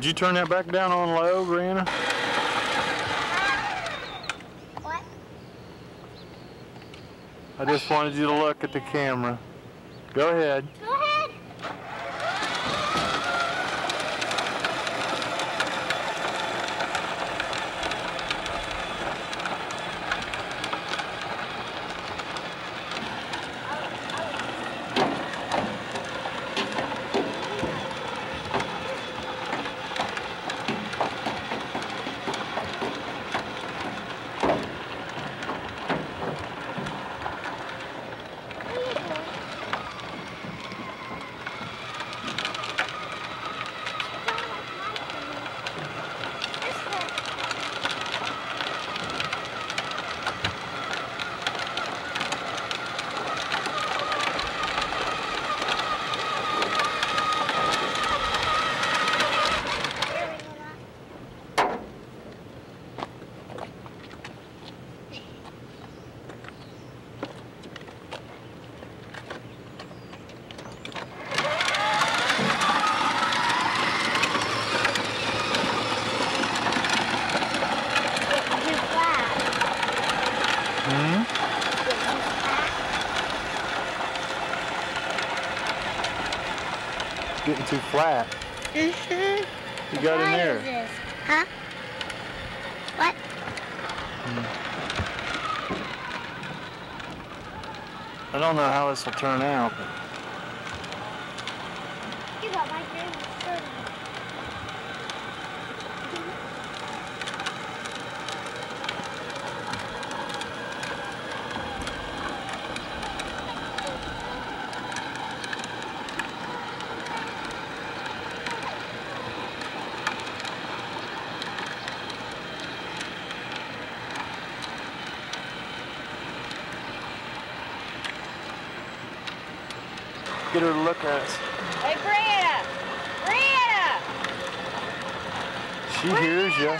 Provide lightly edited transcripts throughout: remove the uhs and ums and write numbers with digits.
you turn that back down on low, Brianna? What? I just wanted you to look at the camera. Go ahead. Go ahead. Getting too flat. Mm-hmm. You got in there. What is this? Huh? What? I don't know how this will turn out. But You got my grandma's shirt on. get her to look at us. Hey, Brianna! Brianna! She hears you.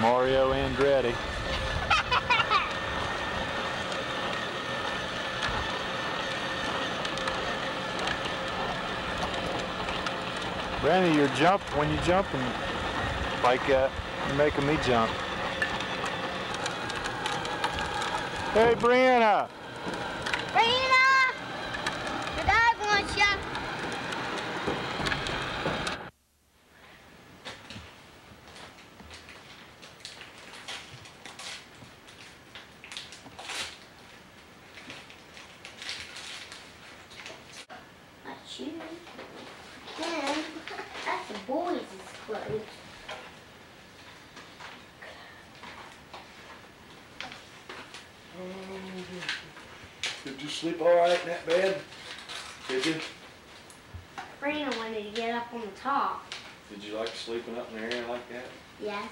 Mario Andretti. Brandy, when you jumping like that, you're making me jump. Hey, Brianna! Brianna! Your dad wants you. That's you. Then, that's the boys' clothes. Did you sleep all right in that bed? Did you? Brianna wanted to get up on the top. Did you like sleeping up in the air like that? Yes.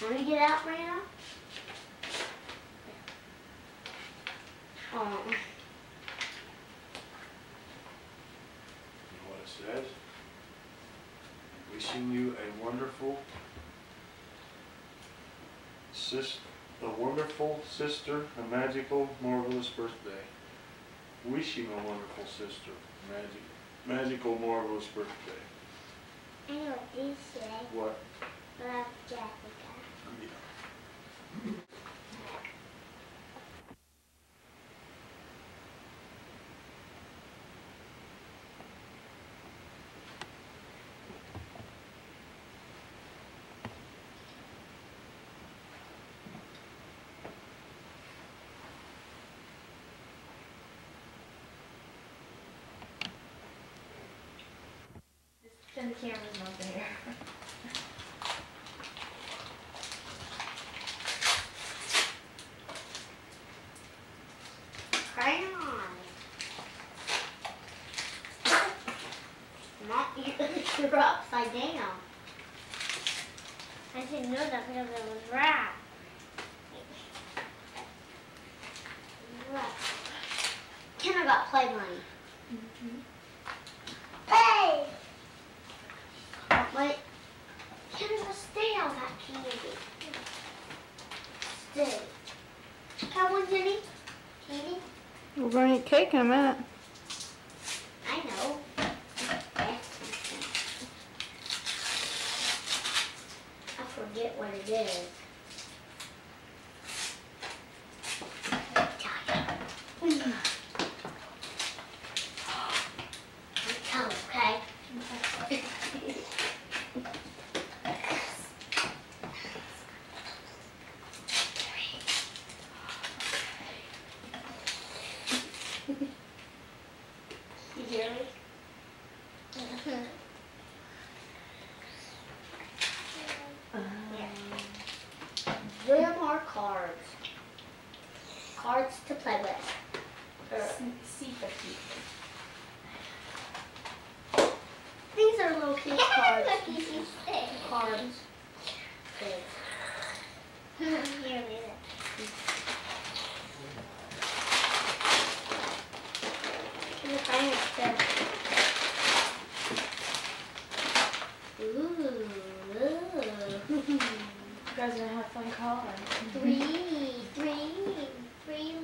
Want to get out, Brianna? Oh. You know what it says? Wishing you a wonderful sister, a magical, marvelous birthday. Wishing a wonderful sister, magical, marvelous birthday. I know what these say. What? Love, Jessica. Yeah. Pretend the camera's not there. know that because it was wrapped. Kendra got play money. Hey! Wait. Kendra, stay on that candy. Stay. Come on, Jenny. Candy? We're going to eat cake in a minute. I know. I forget what it is. Tell her, okay? You hear me? Them are cards. Cards to play with. These are little kid cards. Cards. Here, Ooh. You guys are gonna have fun coloring. Three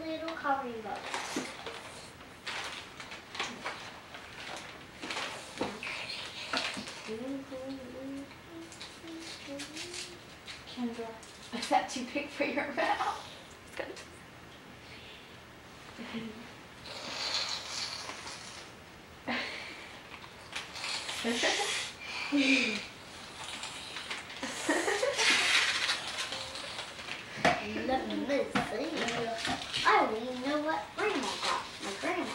little coloring books. Kendra, is that too big for your mouth? Let me see. I don't even know what Grandma got. My grandma got.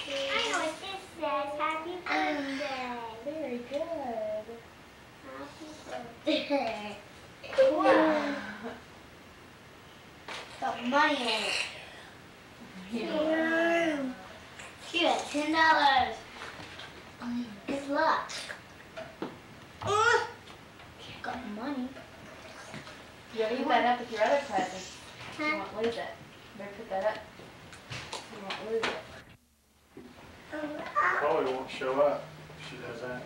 I know what this says. Happy birthday. Very good. Happy birthday. Wow. Got money in it. Yeah. You got $10. Good luck. Got money. You gotta put that up with your other presents. You Huh? won't lose it. Better put that up. You won't lose it. Probably won't show up if she does that.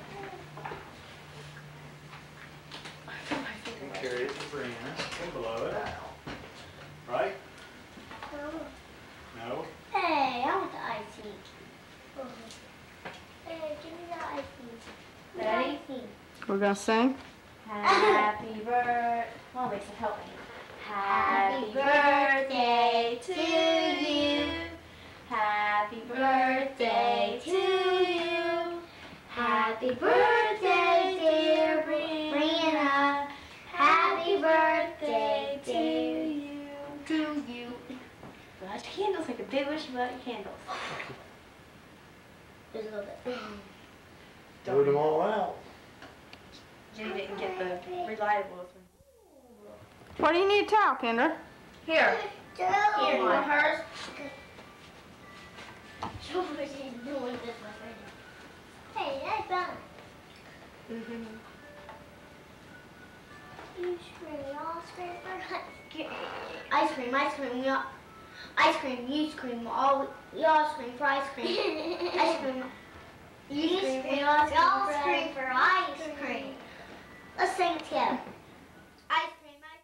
Carry it to Brianna. Go below it. Right? No? Hey, I want the icing. Hey, give me the icing. Ready? We're going to sing? Happy birthday. Come on, Lisa, help me. Happy birthday to you. Happy birthday to you. Happy birthday, dear Brianna. Happy birthday to you. To you. Light your candles like a big wish about your candles. There's a little bit. Blew them all out. Jenny didn't get the reliables. What do you need a towel, Kendra? Here. Here, you want hers? Show her she's doing this with her. Hey, that's done. You scream, y'all scream for ice cream, ice cream, we all, ice cream, you scream, all, we all scream for ice cream. Ice cream, you scream, we all scream for ice cream. Let's sing it together.